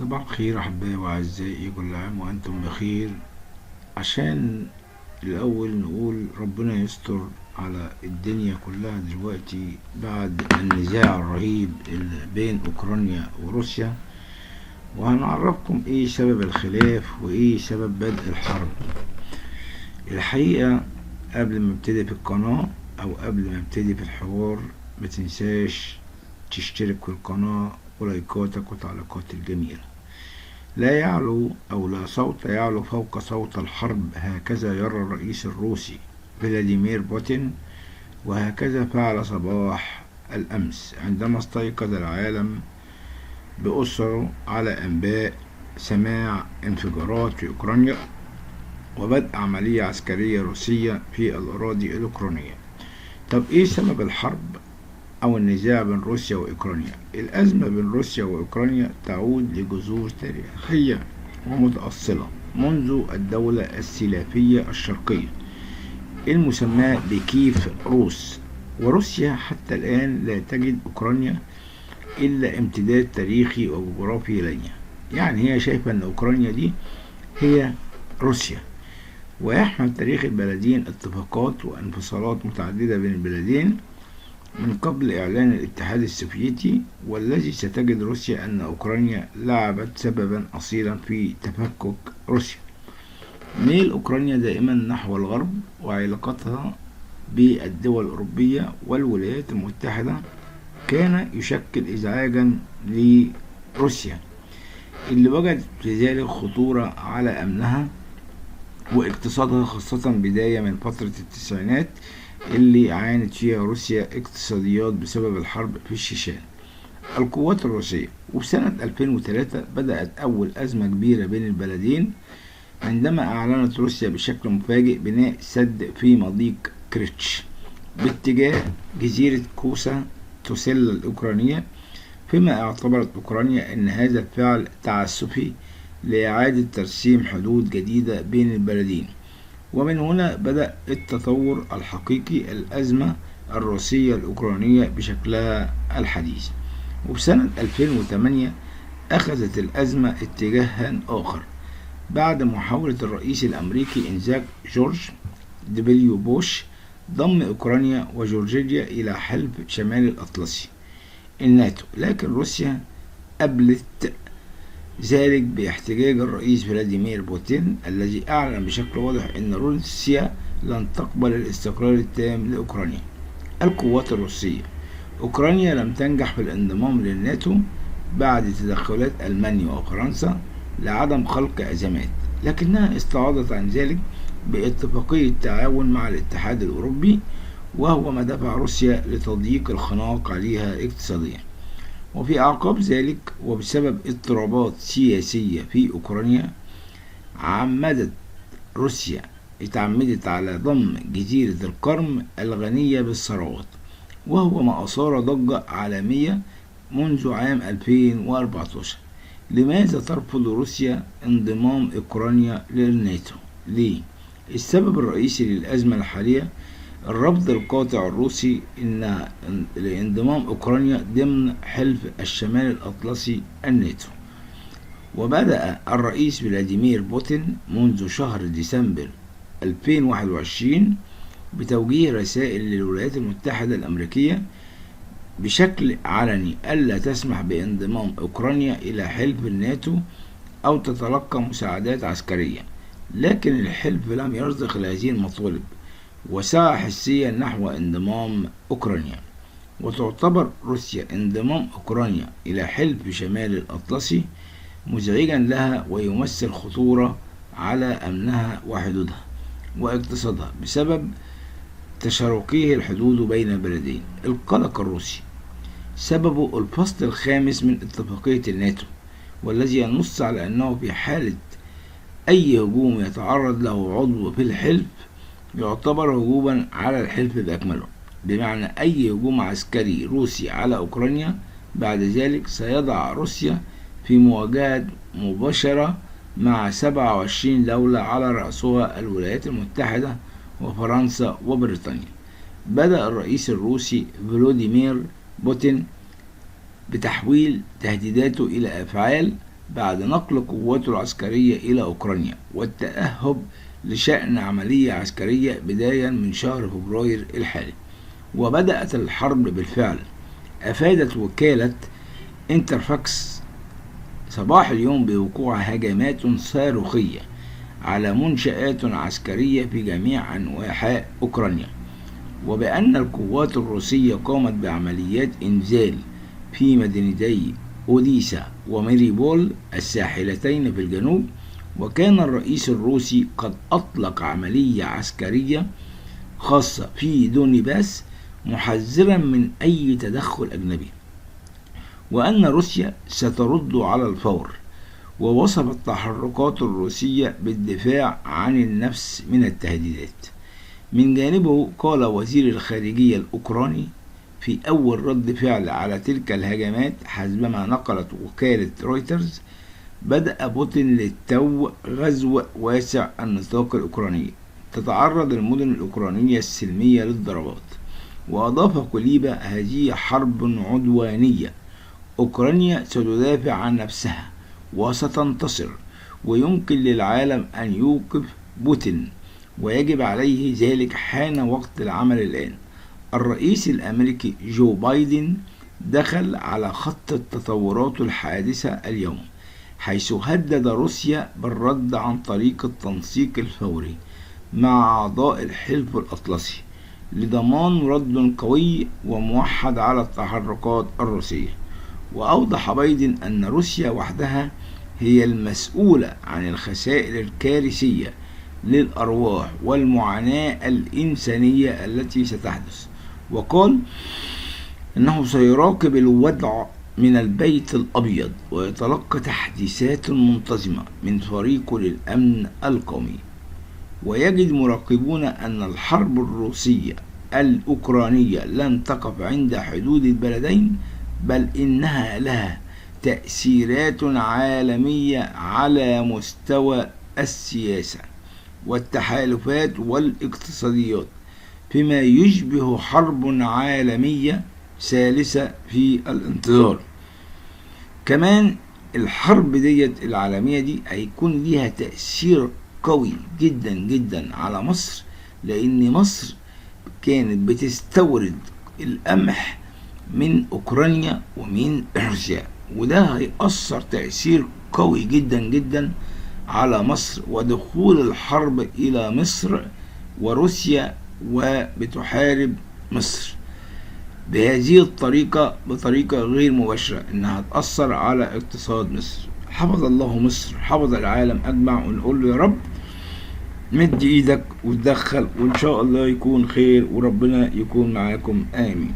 صباح الخير أحبائي وأعزائي، كل عام وأنتم بخير. عشان الأول نقول ربنا يستر على الدنيا كلها دلوقتي بعد النزاع الرهيب اللي بين أوكرانيا وروسيا، وهنعرفكم إيه سبب الخلاف وإيه سبب بدء الحرب. الحقيقة قبل ما ابتدي في القناة أو قبل ما ابتدي في الحوار متنساش تشترك في القناة ولايكاتك وتعليقات الجميلة. لا يعلو أو لا صوت يعلو فوق صوت الحرب، هكذا يرى الرئيس الروسي فلاديمير بوتين، وهكذا فعل صباح الأمس عندما استيقظ العالم بأسره على أنباء سماع انفجارات في أوكرانيا وبدء عملية عسكرية روسية في الأراضي الأوكرانية. طب إيه سبب الحرب أو النزاع بين روسيا وأوكرانيا؟ الأزمة بين روسيا وأوكرانيا تعود لجذور تاريخية ومتأصلة منذ الدولة السلافية الشرقية المسماة بكيف روس، وروسيا حتى الآن لا تجد أوكرانيا إلا امتداد تاريخي وجغرافي ليها. يعني هي شايفة أن أوكرانيا دي هي روسيا، ويحمل تاريخ البلدين اتفاقات وانفصالات متعددة بين البلدين من قبل إعلان الاتحاد السوفيتي، والذي ستجد روسيا أن أوكرانيا لعبت سببا أصيلا في تفكك روسيا. ميل أوكرانيا دائما نحو الغرب وعلاقتها بالدول الأوروبية والولايات المتحدة كان يشكل إزعاجا لروسيا، اللي وجدت في ذلك خطورة على أمنها واقتصادها، خاصة بداية من فترة التسعينات اللي عانت فيها روسيا اقتصاديات بسبب الحرب في الشيشان. القوات الروسية، وبسنة 2003 بدأت أول أزمة كبيرة بين البلدين عندما أعلنت روسيا بشكل مفاجئ بناء سد في مضيق كريتش باتجاه جزيرة كوسا توسيلا الأوكرانية، فيما اعتبرت أوكرانيا أن هذا الفعل تعسفي لإعادة ترسيم حدود جديدة بين البلدين. ومن هنا بدأ التطور الحقيقي الأزمة الروسية الأوكرانية بشكلها الحديث. وبسنة 2008 أخذت الأزمة اتجاها آخر بعد محاولة الرئيس الأمريكي إنذاك جورج دبليو بوش ضم أوكرانيا وجورجيا إلى حلف شمال الأطلسي الناتو، لكن روسيا قبلت ذلك باحتجاج الرئيس فلاديمير بوتين الذي أعلن بشكل واضح أن روسيا لن تقبل الاستقلال التام لأوكرانيا. القوات الروسية، أوكرانيا لم تنجح في الانضمام للناتو بعد تدخلات ألمانيا وفرنسا لعدم خلق أزمات، لكنها استعاضت عن ذلك باتفاقية تعاون مع الاتحاد الأوروبي، وهو ما دفع روسيا لتضييق الخناق عليها اقتصاديا. وفي أعقاب ذلك وبسبب اضطرابات سياسية في أوكرانيا روسيا اتعمدت على ضم جزيرة القرم الغنية بالثروات، وهو ما أثار ضجة عالمية منذ عام 2014. لماذا ترفض روسيا انضمام أوكرانيا للناتو؟ ليه؟ السبب الرئيسي للأزمة الحالية الرفض القاطع الروسي لانضمام أوكرانيا ضمن حلف الشمال الأطلسي الناتو. وبدأ الرئيس فلاديمير بوتين منذ شهر ديسمبر 2021 بتوجيه رسائل للولايات المتحدة الأمريكية بشكل علني ألا تسمح بانضمام أوكرانيا إلى حلف الناتو أو تتلقى مساعدات عسكرية، لكن الحلف لم يرضخ لهذه المطالب وسعى حسيا نحو انضمام أوكرانيا. وتعتبر روسيا انضمام أوكرانيا إلى حلف شمال الأطلسي مزعجا لها ويمثل خطورة على أمنها وحدودها واقتصادها بسبب تشاركيه الحدود بين البلدين. القلق الروسي سببه الفصل الخامس من اتفاقية الناتو، والذي ينص على أنه في حالة أي هجوم يتعرض له عضو في الحلف يعتبر هجوما على الحلف بأكمله، بمعنى أي هجوم عسكري روسي على أوكرانيا بعد ذلك سيضع روسيا في مواجهة مباشرة مع 27 دولة على رأسها الولايات المتحدة وفرنسا وبريطانيا. بدأ الرئيس الروسي فلاديمير بوتين بتحويل تهديداته إلى أفعال بعد نقل قواته العسكرية إلى أوكرانيا والتأهب لشأن عملية عسكرية بداية من شهر فبراير الحالي. وبدأت الحرب بالفعل. أفادت وكالة انترفاكس صباح اليوم بوقوع هجمات صاروخية على منشآت عسكرية في جميع أنحاء أوكرانيا، وبأن القوات الروسية قامت بعمليات إنزال في مدينتي أوديسا وماريبول الساحلتين في الجنوب. وكان الرئيس الروسي قد أطلق عملية عسكرية خاصة في دونيباس محذرا من أي تدخل أجنبي، وأن روسيا سترد على الفور. ووصف التحركات الروسية بالدفاع عن النفس من التهديدات. من جانبه قال وزير الخارجية الأوكراني في أول رد فعل على تلك الهجمات حسبما نقلت وكالة رويترز: بدأ بوتين للتو غزو واسع النطاق الأوكراني، تتعرض المدن الأوكرانية السلمية للضربات. وأضاف كوليبا: هذه حرب عدوانية، أوكرانيا ستدافع عن نفسها وستنتصر، ويمكن للعالم أن يوقف بوتين، ويجب عليه ذلك. حان وقت العمل الآن. الرئيس الأمريكي جو بايدن دخل على خط التطورات الحادثة اليوم، حيث هدد روسيا بالرد عن طريق التنسيق الفوري مع أعضاء الحلف الأطلسي لضمان رد قوي وموحد على التحركات الروسية. وأوضح بايدن أن روسيا وحدها هي المسؤولة عن الخسائر الكارثية للأرواح والمعاناة الإنسانية التي ستحدث. وقال إنه سيراقب الوضع من البيت الأبيض ويتلقى تحديثات منتظمة من فريقه للأمن القومي. ويجد مراقبون أن الحرب الروسية الأوكرانية لن تقف عند حدود البلدين، بل إنها لها تأثيرات عالمية على مستوى السياسة والتحالفات والاقتصاديات، فيما يشبه حرب عالمية ثالثة في الانتظار. كمان الحرب ديت العالمية دي هيكون ليها تأثير قوي جدا جدا على مصر، لأن مصر كانت بتستورد القمح من أوكرانيا ومن روسيا، وده هيأثر تأثير قوي جدا جدا على مصر. ودخول الحرب إلى مصر وروسيا وبتحارب مصر بهذه الطريقة، بطريقة غير مباشرة، إنها تأثر على اقتصاد مصر. حفظ الله مصر، حفظ العالم أجمع. ونقول له يا رب مد إيدك وتدخل، وإن شاء الله يكون خير وربنا يكون معاكم. آمين.